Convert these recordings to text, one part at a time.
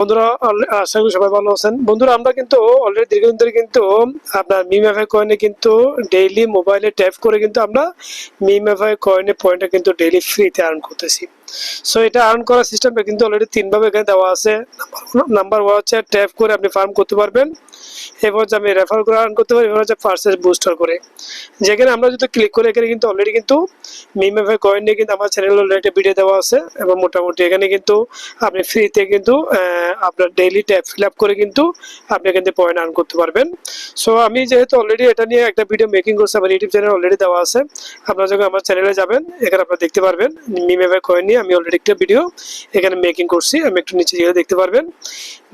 বন্ধুরা আশা করি সবাই ভালো আছেন। বন্ধুরা আমরা কিন্তু অলরেডি দীর্ঘদিন ধরে কিন্তু আপনার মিমএফআই কয়েনে কিন্তু ডেইলি মোবাইলে ট্যাপ করে কিন্তু আমরা মিমএফআই কয়েনে পয়েন্টটা কিন্তু ডেইলি ফ্রিতে আর্ন করতেছি। সো এটা আর্ন করার সিস্টেমটা কিন্তু অলরেডি তিনভাবে এখানে দেওয়া আছে। নাম্বার ওয়ান হচ্ছে ট্যাপ করে আপনি ফার্ম করতে পারবেন, এবার হচ্ছে আমি রেফার করে আর্ন করতে পারি, এবার হচ্ছে পার্সেস বুস্টার করে। যেখানে আমরা যদি ক্লিক করে এখানে কিন্তু অলরেডি কিন্তু মিমএফআই কয়েন নিয়ে কিন্তু আমার চ্যানেলে অলরেডি একটা ভিডিও দেওয়া আছে এবং মোটামুটি এখানে কিন্তু আপনি ফ্রিতে কিন্তু আপনার ডেইলি ট্যাপ ফিল আপ করে কিন্তু আপনি কিন্তু পয়েন্ট আর্ন করতে পারবেন। সো আমি যেহেতু অলরেডি এটা নিয়ে একটা ভিডিও মেকিং করছি, আমার ইউটিউব চ্যানেলে অলরেডি দেওয়া আছে। আপনারা যখন আমার চ্যানেলে যাবেন এখানে আপনারা দেখতে পারবেন মিমএফআই কয়েন নিয়ে আমি অলরেডি একটা ভিডিও এখানে মেকিং করছি, আমি একটু নিচে গিয়ে দেখতে পারবেন।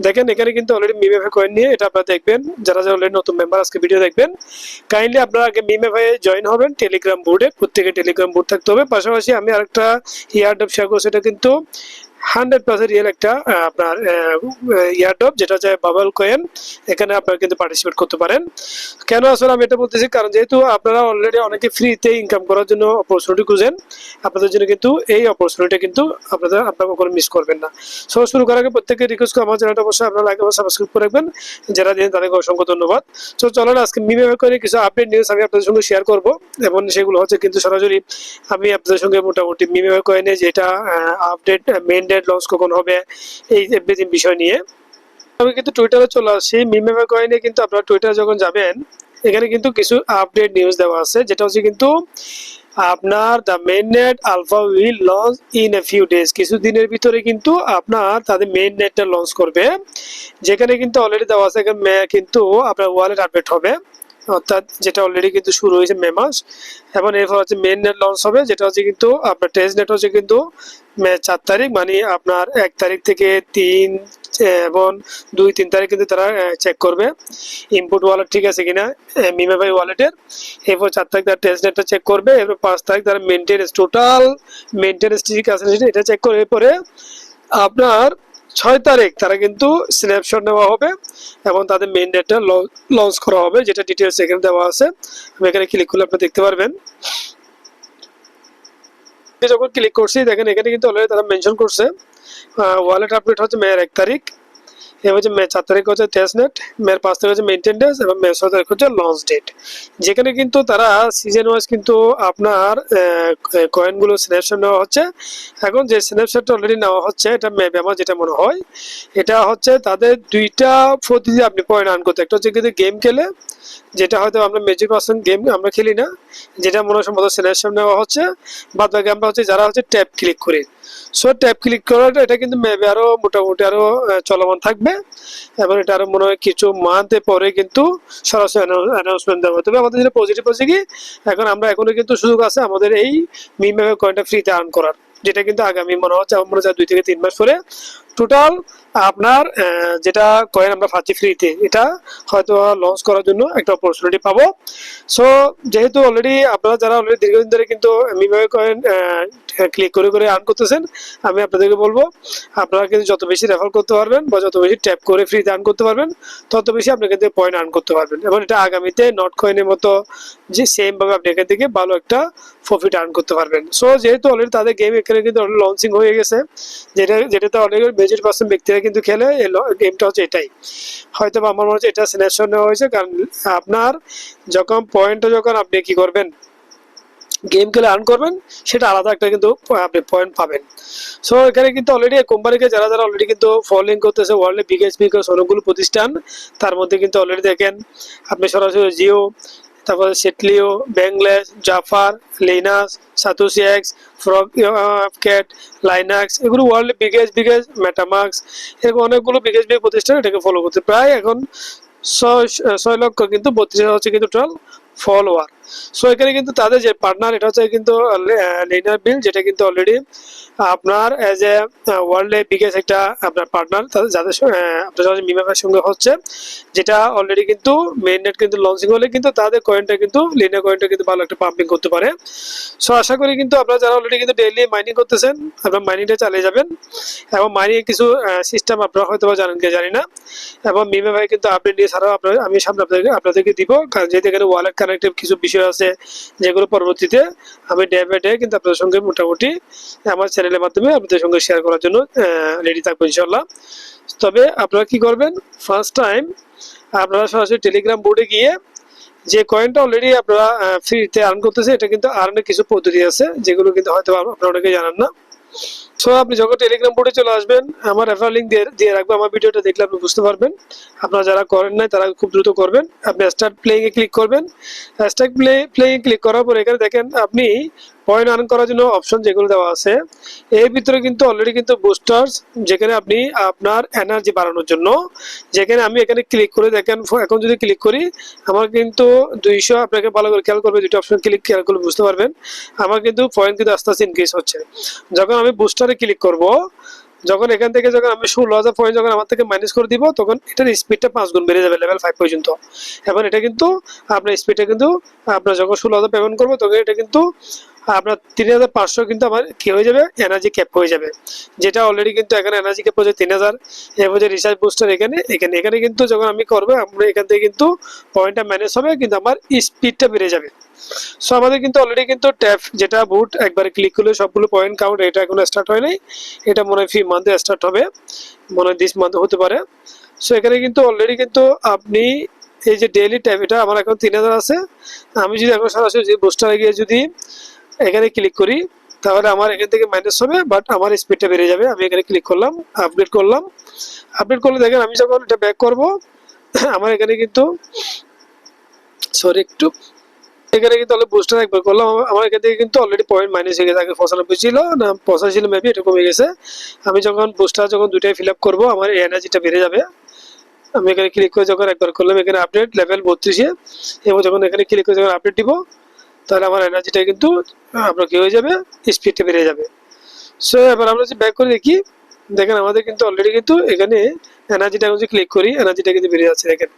দেখেন এখানে কিন্তু অলরেডি মিমএফআই কয়েন নিয়ে এটা আপনারা দেখবেন। যারা যারা অলরেডি নতুন মেম্বার আজকে ভিডিও দেখবেন, কাইন্ডলি আপনারা আগে মিমএফআই জয়েন হবেন টেলিগ্রাম বোর্ডে। প্রত্যেকে টেলিগ্রাম বোর্ড থাকতে হবে। পাশাপাশি আমি আরেকটা ইয়ারড্রপ শেয়ার করছি, এটা কিন্তু 100% রিয়েল একটা আপনার ইয়ারড্রপ, যেটা হচ্ছে বাবল কয়েন। এখানে আপনারা কিন্তু পার্টিসিপেট করতে পারেন। কেন আসলে আমি এটা বলতেছি, কারণ যেহেতু আপনারা অলরেডি অনেকে ফ্রিতে ইনকাম করার জন্য অপরচুনিটি খুঁজেন, আপনাদের জন্য কিন্তু এই অপরচুনিটি কিন্তু আপনারা কখনো মিস করবেন না। সো শুরু করার আগে প্রত্যেকে রিকোয়েস্ট করে আমার চ্যানেলটা অবশ্যই আপনারা লাইক এবং সাবস্ক্রাইব করে রাখবেন। যারা দিন তাদেরকে অসংখ্য ধন্যবাদ। সো চলুন আজকে মিমএফআই করে কিছু আপডেট নিউজ আমি আপনাদের সঙ্গে শেয়ার করব, এবং সেগুলো হচ্ছে কিন্তু সরাসরি আমি আপনাদের সঙ্গে মোটামুটি মিমএফআই কয়েনে যেটা আপডেট মেইন ডেট লঞ্চ কখন হবে এই এভরিথিং বিষয় নিয়ে। আমি কিন্তু টুইটারে চলে আসছি। মিমএফআই কয়েনে কিন্তু আপনারা টুইটারে যখন যাবেন এখানে কিন্তু কিছু আপডেট নিউজ দেওয়া আছে, যেটা হচ্ছে কিন্তু আপনার the main net alpha will launch in a few days. কিছু দিনের ভিতরে কিন্তু আপনার তাদের মেইন নেটটা লঞ্চ করবে, যেখানে কিন্তু অলরেডি দেওয়া আছে এখানে কিন্তু আপনার ওয়ালেট আপডেট হবে, অর্থাৎ যেটা অলরেডি কিন্তু শুরু হয়েছে মে মাস। এবং এরপর হচ্ছে মেইন নেট লঞ্চ হবে, যেটা হচ্ছে কিন্তু আপনার টেস্ট নেট হচ্ছে কিন্তু মে 4 তারিখ, মানে আপনার 1 তারিখ থেকে 3 এবং 2-3 তারিখ কিন্তু তারা চেক করবে ইনপুট ওয়ালেট ঠিক আছে কিনা মিমএফআই ওয়ালেটের। এরপর 4 তারিখ তারা টেস্ট নেটটা চেক করবে, এরপর 5 তারিখ তারা মেনটেন্স টোটাল মেনটেন্স ঠিক আছে এটা চেক করে। এরপরে আপনার 6 তারিখ তারা কিন্তু স্ন্যাপশট নেওয়া হবে এবং তাদের মেইন ডেটটা লঞ্চ করা হবে, যেটা ডিটেলস এখানে দেওয়া আছে। আমি এখানে ক্লিক করলে আপনি দেখতে পারবেন। যখন ক্লিক করছি দেখেন এখানে কিন্তু অলরেডি তারা মেনশন করছে ওয়ালেট আপডেট হচ্ছে মে 1 তারিখ, এবার হচ্ছে মে 4 তারিখ হচ্ছে টেস্ট নেট, মে 5 তারিখ হচ্ছে মেইনটেনেন্স এবং মে 6 তারিখ হচ্ছে লঞ্চ ডেট। যেখানে কিন্তু তারা সিজন ওয়াইজ কিন্তু আপনার কয়েনগুলো স্ন্যাপশট নেওয়া হচ্ছে। এখন যে স্ন্যাপশটটা অলরেডি নেওয়া হচ্ছে এটা মেবি আমার যেটা মনে হয় এটা হচ্ছে তাদের দুইটা পদ্ধতি আপনি পয়েন্ট আর্ন করতে। একটা হচ্ছে কিন্তু গেম খেলে, যেটা হয়তো আমরা মেজর পার্সেন্ট গেম আমরা খেলি না, যেটা মনে হয় সম্ভবত স্ন্যাপশট নেওয়া হচ্ছে। বাদ বাকি আমরা হচ্ছে যারা হচ্ছে ট্যাপ ক্লিক করে। সো ট্যাপ ক্লিক করাটা এটা কিন্তু মেবি আরো মোটামুটি আরো চলমান থাকবে, এবং এটা আরো মনে হয় কিছু মান্থে পরে কিন্তু সরাসরি অ্যানাউন্সমেন্ট দেওয়া হবে। তবে আমাদের যেটা পজিটিভ হচ্ছে কি, এখন আমরা এখনো কিন্তু সুযোগ আছে আমাদের এই মিমএফআই কয়েনটা ফ্রিতে আর্ন করার, যেটা কিন্তু আগামী মনে হচ্ছে আমার মনে হয় 2 থেকে 3 মাস পরে টোটাল আপনার যেটা কয়েন আমরা পাচ্ছি ফ্রিতে, এটা হয়তো লঞ্চ করার জন্য একটা অপরচুনিটি পাবো। সো যেহেতু অলরেডি আপনারা যারা অলরেডি দীর্ঘদিন ধরে কিন্তু মিমএফআই কয়েন ক্লিক করে করে আর্ন করতেছেন, আমি আপনাদেরকে বলবো আপনারা কিন্তু যত বেশি রেফার করতে পারবেন বা যত বেশি ট্যাপ করে ফ্রিতে আর্ন করতে পারবেন, তত বেশি আপনি কিন্তু পয়েন্ট আর্ন করতে পারবেন। এবং এটা আগামীতে নট কয়েনের মতো যে সেম ভাবে আপনি এখান থেকে ভালো একটা প্রফিট আর্ন করতে পারবেন। সো যেহেতু অলরেডি তাদের গেম এখানে কিন্তু লঞ্চিং হয়ে গেছে, যেটাতে অলরেডি মেজর পার্সেন্ট ব্যক্তিরা কিন্তু খেলে, এই গেমটা হচ্ছে এটাই। হয়তো আমার মনে হচ্ছে এটা স্ন্যাপশট নেওয়া হয়েছে, কারণ আপনার যখন পয়েন্টটা যখন আপনি কি করবেন গেম খেলে আর্ন করবেন, সেটা আলাদা একটা কিন্তু আপনি পয়েন্ট পাবেন। সো এখানে কিন্তু অলরেডি কোম্পানিকে যারা যারা অলরেডি কিন্তু ফলোইং করতেছে ওয়ার্ল্ডের বিগেস্ট অনেকগুলো প্রতিষ্ঠান, তার মধ্যে কিন্তু অলরেডি দেখেন আপনি সরাসরি জিও, তারপরে সেটলিও, ব্যাংলেস, জাফার, Linus, Satoshi X, frog cat, Linux, এগুলো ওয়ার্ল্ডের বিগেস্ট মেটামাক্স, এরকম অনেকগুলো বিগেস্ট প্রতিষ্ঠান এটাকে ফলো করতে। প্রায় এখন 6 লক্ষ কিন্তু 32,000 হচ্ছে কিন্তু টোটাল ফলোয়ার। সো এখানে কিন্তু তাদের যে পার্টনার এটা হচ্ছে কিন্তু লিনার বিল, যেটা কিন্তু অলরেডি আপনার এজ এ ওয়ার্ল্ডের বিগেস্ট একটা আপনার পার্টনার যাদের আপনার মিমএফআই সঙ্গে হচ্ছে, যেটা অলরেডি কিন্তু মেইন নেট কিন্তু লঞ্চিং হলে কিন্তু তাদের কয়েনটা কিন্তু লিনার কয়েনটা কিন্তু ভালো একটা পাম্পিং করতে পারে। সো আশা করি কিন্তু আপনারা যারা অলরেডি কিন্তু ডেইলি মাইনিং করতেছেন আপনারা মাইনিংটা চালিয়ে যাবেন, এবং মাইনিং কিছু সিস্টেম আপনারা হয়তো জানেন কি জানি না, এবং মিমএফআই কিন্তু আপডেট দিয়ে ছাড়াও আমি সামনে আপনাদেরকে দিব, কারণ যেহেতু এখানে ওয়ালেট কানেক্টেড কিছু বিষয় বিষয় আছে, যেগুলো পরবর্তীতে আমি ডে বাই ডে কিন্তু আপনাদের সঙ্গে মোটামুটি আমার চ্যানেলের মাধ্যমে আপনাদের সঙ্গে শেয়ার করার জন্য রেডি থাকবো ইনশাল্লাহ। তবে আপনারা কি করবেন, ফার্স্ট টাইম আপনারা সরাসরি টেলিগ্রাম বোর্ডে গিয়ে যে কয়েনটা অলরেডি আপনারা ফ্রিতে আর্ন করতেছে, এটা কিন্তু আর্নের কিছু পদ্ধতি আছে যেগুলো কিন্তু হয়তো আপনারা অনেকে জানেন না। সো আপনি যখন টেলিগ্রাম বোর্ডে চলে আসবেন, আমার রেফার লিঙ্ক দিয়ে রাখবো, আমার ভিডিওটা দেখলে আপনি বুঝতে পারবেন। আপনারা যারা করেন নাই তারা খুব দ্রুত করবেন। আপনি স্টার্ট প্লেইং এ ক্লিক করবেন। স্টার্ট প্লেইং ক্লিক করার পর এখানে দেখেন আপনি পয়েন্ট আর্ন করার জন্য অপশন যেগুলো দেওয়া আছে, এর ভিতরে কিন্তু অলরেডি কিন্তু বুস্টার্স, যেখানে আপনি আপনার এনার্জি বাড়ানোর জন্য, যেখানে আমি এখানে ক্লিক করে দেখেন, এখন যদি ক্লিক করি আমার কিন্তু 200, আপনাকে ভালো করে খেয়াল করবে, দুটো অপশন ক্লিক খেয়াল করলে বুঝতে পারবেন আমার কিন্তু পয়েন্ট কিন্তু আস্তে আস্তে ইনক্রিজ হচ্ছে। যখন আমি বুস্টারে ক্লিক করব, যখন এখান থেকে যখন আমি 16,000 পয়েন্ট যখন আমার থেকে মাইনাস করে দিব, তখন এটার স্পিডটা 5 গুণ বেড়ে যাবে লেভেল 5 পর্যন্ত। এখন এটা কিন্তু আপনার স্পিডটা কিন্তু আপনার যখন 16,000 পেমেন্ট করবো তখন এটা কিন্তু আপনার 3,500 কিন্তু আমার কি হয়ে যাবে, এনার্জি ক্যাপ হয়ে যাবে, যেটা অলরেডি কিন্তু এখানে এনার্জি ক্যাপ হচ্ছে 3,000। এরপর যে রিসার্চ বুস্টার এখানে কিন্তু যখন আমি করবো, আমরা এখান থেকে কিন্তু পয়েন্টটা ম্যানেজ হবে, কিন্তু আমার স্পিডটা বেড়ে যাবে। সো আমাদের কিন্তু অলরেডি কিন্তু ট্যাপ যেটা বুট একবারে ক্লিক করলে সবগুলো পয়েন্ট কাউন্ট, এটা এখনো স্টার্ট হয় নাই, এটা মনে হয় ফি মান্থে স্টার্ট হবে, মনে হয় দিস মান্থে হতে পারে। সো এখানে কিন্তু অলরেডি কিন্তু আপনি এই যে ডেইলি ট্যাপ, এটা আমার এখন 3,000 আছে। আমি যদি এখন সরাসরি বুস্টারে গিয়ে যদি এখানে ক্লিক করি, তাহলে আমার এখান থেকে মাইনাস হবে, বাট আমার স্পিডটা বেড়ে যাবে। আমি এখানে ক্লিক করলাম, আপডেট করলাম। আপডেট করলে দেখেন আমি যখন এটা ব্যাক করব, আমার এখানে কিন্তু সরি একটু, এখানে কিন্তু অলরেডি বুস্টার একবার করলাম, আমার এখান থেকে কিন্তু অলরেডি পয়েন্ট মাইনাস হয়ে গেছে। আগে 95 ছিল না 85 ছিল মেবি, এটা কমে গেছে। আমি যখন বুস্টার যখন দুটাই ফিল আপ করবো, আমার এনার্জিটা বেড়ে যাবে। আমি এখানে ক্লিক করে যখন একবার করলাম, এখানে আপডেট লেভেল 32-এ, এবং যখন এখানে ক্লিক করে যখন আপডেট দিব, তাহলে আমার এনার্জিটা কিন্তু আপনার কি হয়ে যাবে, স্পিডটা বেড়ে যাবে। সো এবার আমরা যদি ব্যাক করে দেখি, দেখেন আমাদের কিন্তু অলরেডি কিন্তু এখানে এনার্জিটা যদি ক্লিক করি, এনার্জিটা কিন্তু বেড়ে যাচ্ছে। দেখেন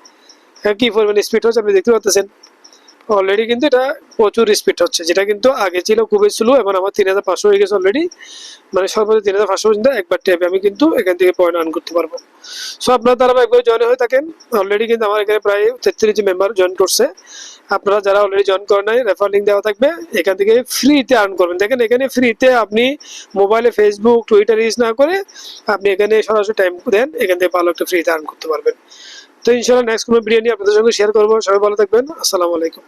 কি পরিমাণ স্পিড হচ্ছে আপনি দেখতে পাচ্ছেন। অলরেডি কিন্তু এটা প্রচুর স্পিড হচ্ছে, যেটা কিন্তু আগে ছিল খুবই স্লো। এবং আমার 3,500 হয়ে গেছে অলরেডি, মানে সর্বোচ্চ 3,500 পর্যন্ত একবার ট্যাপে আমি কিন্তু এখান থেকে পয়েন্ট আর্ন করতে পারবো। সো আপনারা তারা একবার জয়েন হয়ে থাকেন। অলরেডি কিন্তু আমার এখানে প্রায় 33 মেম্বার জয়েন করছে। আপনারা যারা অলরেডি জয়েন করেন নাই, রেফার লিঙ্ক দেওয়া থাকবে, এখান থেকে ফ্রিতে আর্ন করবেন। দেখেন এখানে ফ্রিতে আপনি মোবাইলে ফেসবুক টুইটার ইউজ না করে আপনি এখানে সরাসরি টাইম দেন, এখান থেকে ভালো একটা ফ্রিতে আর্ন করতে পারবেন। তো ইনশাআল্লাহ নেক্সট কোনো ভিডিও নিয়ে আপনাদের সঙ্গে শেয়ার করবো। সবাই ভালো থাকবেন। আসসালামু আলাইকুম।